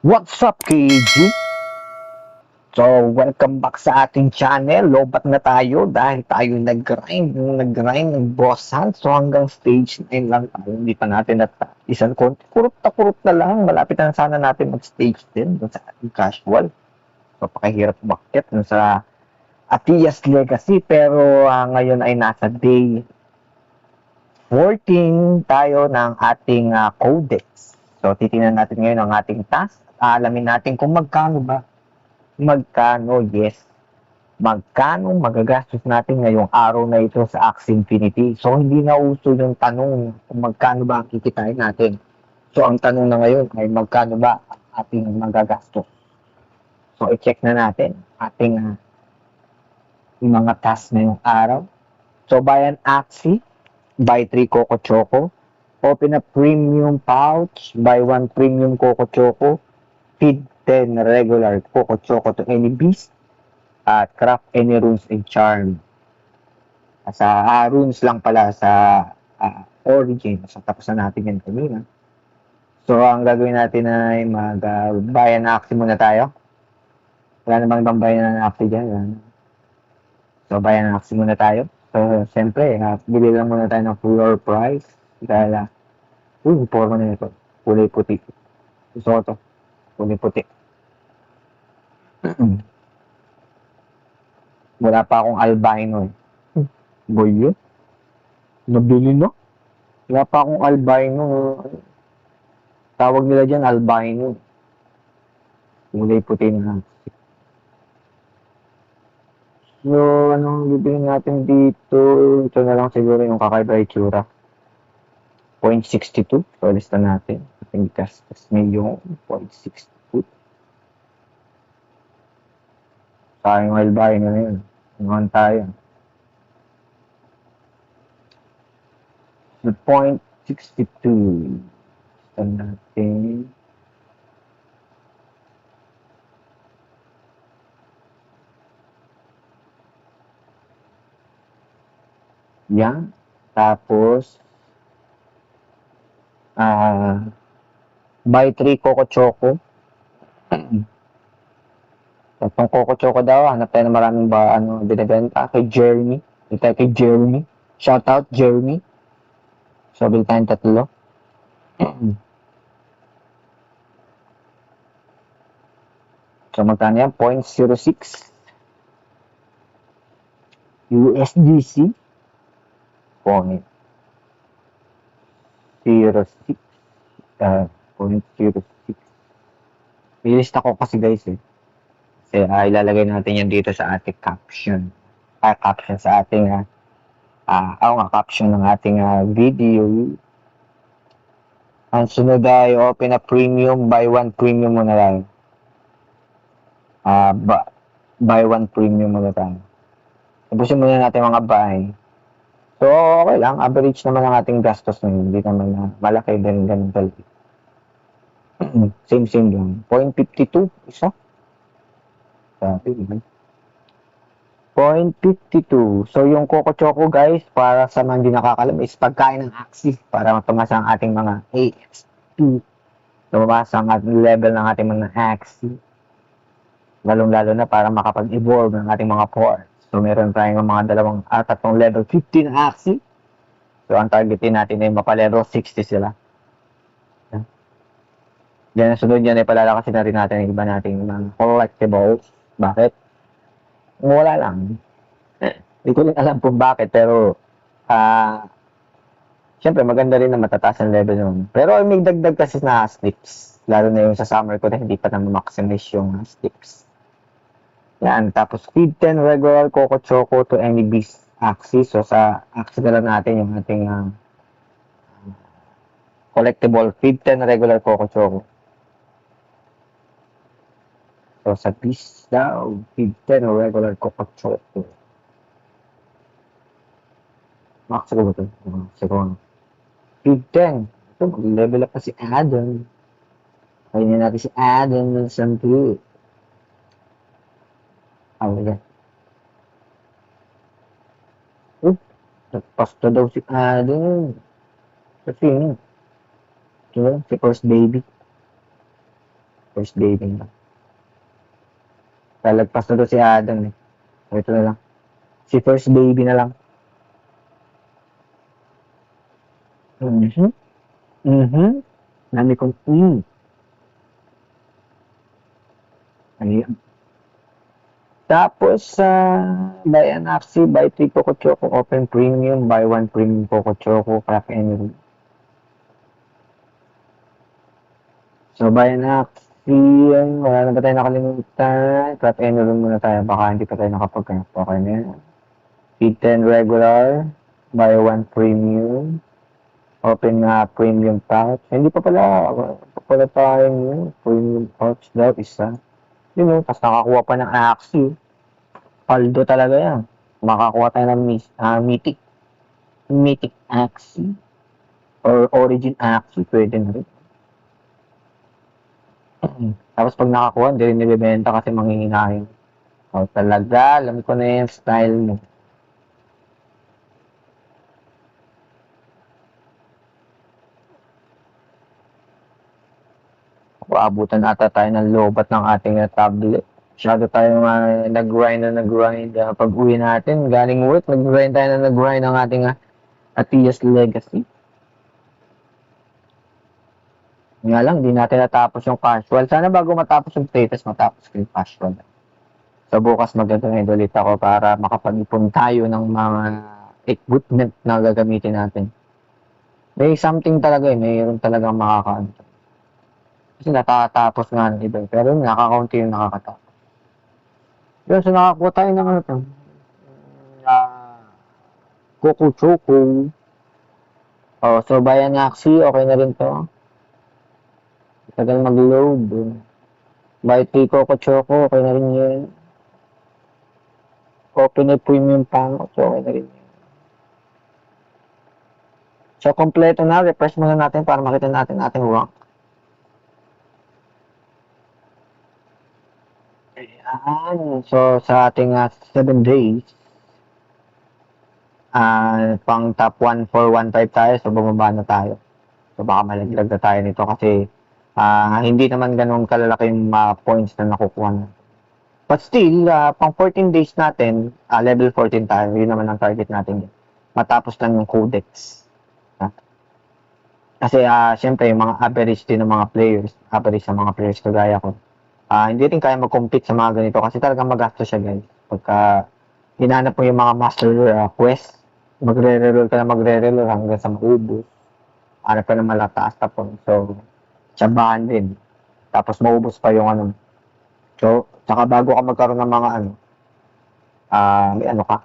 What's up, KG? So, welcome back sa ating channel. Lobat na tayo dahil tayo nag-grind ng boss hunt. So, hanggang stage 9 lang tayo. Hindi pa natin isang konti. Kurot na lang. Malapit na sana natin mag-stage 10 dun sa ating casual. So, pakahirap bakit dun sa Atias Legacy. Pero ngayon ay nasa day 14 tayo ng ating codex. So, titingnan natin ngayon ang ating task. Alamin natin kung magkano, yes, magkano magagastos natin ngayong araw na ito sa Axie Infinity. So, hindi na uso yung tanong kung magkano ba ang kikitain natin. So, ang tanong na ngayon ay magkano ba ang ating magagastos. So, i-check na natin ating mga tasks ngayong araw. So, buy an Axie, buy 3 Coco Choco, open a premium pouch, buy 1 premium Coco Choco, feed 10 regular Coco Choco to any beast, at craft any runes and charm. Sa runes lang pala sa origin. So, tapos na natin yan kanina. So, ang gagawin natin ay mag-buy an Axie muna tayo. Wala namang ibang buy an Axie dyan. So, buy an Axie muna tayo. So, siyempre, bili lang muna tayo ng floor price. Dahil, forma na ito. Kulay puti. Gusto ko to. Kulay puti. Wala pa akong albino eh. Boy yun. Nabili na. Wala pa akong albino. Tawag nila dyan albino. Kulay puti na. So, anong bibili natin dito? Ito na lang siguro yung kakaiba itsura. 0.62. So, lista natin. Ating gastos ngayong 0.62. Sayang albino na yun. Ngayon tayo. So, 0.62. Lista natin. Yan. Tapos, buy 3 Coco Choco. Itong Coco Choco daw, hanap tayo ng maraming binibenta kay Jeremy. Dito tayo kay Jeremy. Shoutout, Jeremy. So, bili tayong 3. So, magkano yan? 0.06 USDC. 0.06 Nilista ko kasi guys eh. Kasi ilalagay natin yan dito sa ating caption. Caption sa ating caption ng ating video. Ang sunod ay open a premium, buy 1 premium muna lang. Buy 1 premium muna tayo. Tapusin muna natin mga buy. So, okay lang. Average naman ang ating gastos ngayon. Hindi naman malaki din ganun talaga. Same lang. 0.52 isa. Sabi, 0.52. So, yung Coco Choco guys, para sa mga hindi nakakalam, is pagkain ng Axie para matumasa ang ating mga AXP. Tumasa ang level ng ating mga Axie. Lalong-lalo na para makapag-evolve ng ating mga ports. So, meron tayong mga tatlong level 15 na Axie. So, ang targetin natin ay mapa-level 60 sila. Yan, ang sunod yan ay palalakasin na rin natin ang iba nating mga collectibles. Bakit? Wala lang. Hindi ko rin alam kung bakit, pero syempre maganda rin na matataas ang level nun. Pero may dagdag kasi na slips. Lalo na yung sa summer ko na hindi pa na maximize yung slips. Yan, tapos feed 10 regular Coco Choco to any beast Axie. So sa Axie na lang natin yung ating collectible feed 10 regular Coco Choco. So sa beast daw, feed 10 regular Coco Choco. Max ko ba ito? Siguro. Feed 10. Ito, mag-level up pa si Adam. Kaya natin si Adam ng sampu. Yan. Nagpasta daw si Adam. Kasi si first baby. First baby na. Lalagpas na to si Adam eh. So, ito na lang. Si first baby na lang. Mhm. Mhm. Dami kong Ano yan? Tapos sa buy an Axie, buy 3 Coco Choco, open premium, buy 1 premium Coco Choco, crack any. So buy an Axie, wala na ba tayo nakalimutan? Crack any room muna tayo, baka hindi pa tayo nakapag-craft. Okay na yan. Feed 10 regular, buy 1 premium, open na premium pouch. Hindi pa pala, tayo yun. Premium pouch daw, isa. Yun o, tapos nakakuha pa ng Axie. Paldo talaga yan. Makakuha tayo ng Mythic Axie or Origin Axie, pwede na rin. Tapos pag nakakuha, hindi rin nilibenta kasi manghihinahin. O talaga, alam ko na yung style mo. Paabutan ata tayo ng lobat ng ating tablet. Masyado tayo nag-grind. Pag uwi natin, galing work, nag-grind ng ating Atias Legacy. Nga lang, di natin natapos yung casual. Sana bago matapos yung playtest, matapos ko yung casual. So bukas mag-grind ulit ako para makapag-ipon tayo ng mga equipment na gagamitin natin. May something talaga eh, mayroon talagang makakaano. Kasi natatapos nga ng iba. Pero nakakaunti yung nakakatapos. Yun, so nakakuha tayo ng ano to. Coco Choco. Oh, so buy an Axie, okay na rin to. Tagal mag-load. Buy 3 Coco Choco, okay na rin yun. Open a premium pouch, okay na rin yun. So, kompleto na. Refresh muna natin para makita natin ating rank. Ayan. So, sa ating 7 days, pang top 1, 4, 1, 5 tayo. So, bumaba na tayo. So, baka malaglag na tayo nito kasi hindi naman ganun kalalaki yung points na nakukuha na. But still, pang 14 days natin, level 14 tayo. Yun naman ang target natin. Matapos lang yung codex. Kasi, syempre, yung mga average din ng mga players, average sa mga players kagaya ko, hindi rin kaya mag-compete sa mga ganito kasi talagang magastos siya, guys. Pagka hinanap mo yung mga master quest, magre-reroll ka na magre-reroll hanggang sa maubos. Hanap ka na malataas tapon. So, tsabahan din. Tapos maubos pa yung ano. So, saka bago ka magkaroon ng mga ano, may ano ka,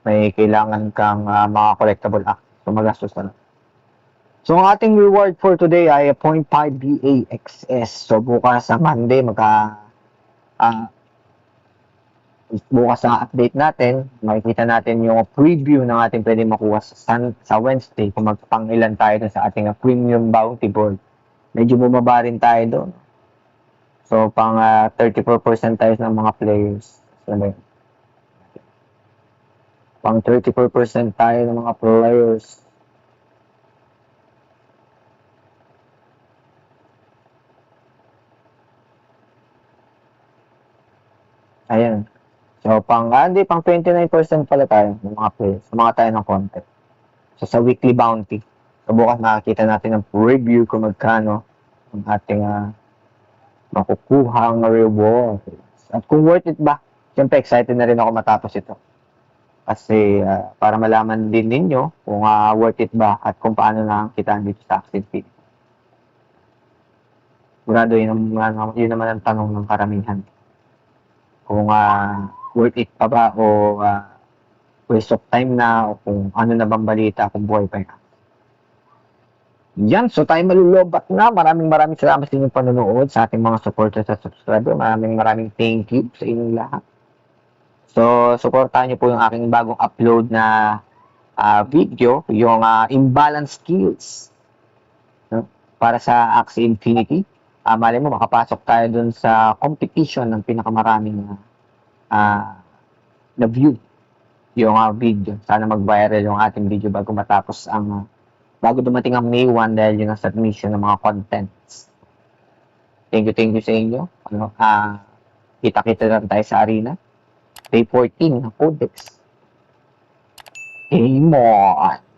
may kailangan kang mga collectible act. So, magastos na lang. So, ang ating reward for today ay 0.5 BAXS. So, bukas sa Monday, bukas sa update natin, makikita natin yung preview ng ating pwede makuha sa Wednesday kung magpang-ilan tayo sa ating premium bounty board. Medyo bumaba rin tayo doon. So, pang 34% tayo ng mga players. So, pang 34% tayo ng mga players. Ayan. So, pang 29% pala tayo ng mga players. Sa mga tayo ng content. So, sa weekly bounty. So, bukas makakita natin ng review kung magkano ang ating makukuha ang reward. At kung worth it ba? Siyempre, excited na rin ako matapos ito. Kasi para malaman din ninyo kung worth it ba at kung paano na kitaan dito sa Axie Infinity. Sigurado yun naman ang tanong ng karamihan. Kung worth it pa ba o waste of time na o kung ano na bang balita kung buhay pa yan. Yan, so tayo malulobat na. Maraming salamat sa inyong panonood, sa ating mga supporters at subscriber. Maraming thank you sa inyong lahat. So, supportahan niyo po yung aking bagong upload na video, yung imbalance skills para sa Axie Infinity. Malay mo, makapasok tayo dun sa competition ng pinakamaraming na view yung video. Sana mag-viral yung ating video bago matapos bago dumating ang May 1 dahil yun ang submission ng mga contents. Thank you sa inyo. Kita-kita lang tayo sa arena. Day 14 ng Codex. Game on!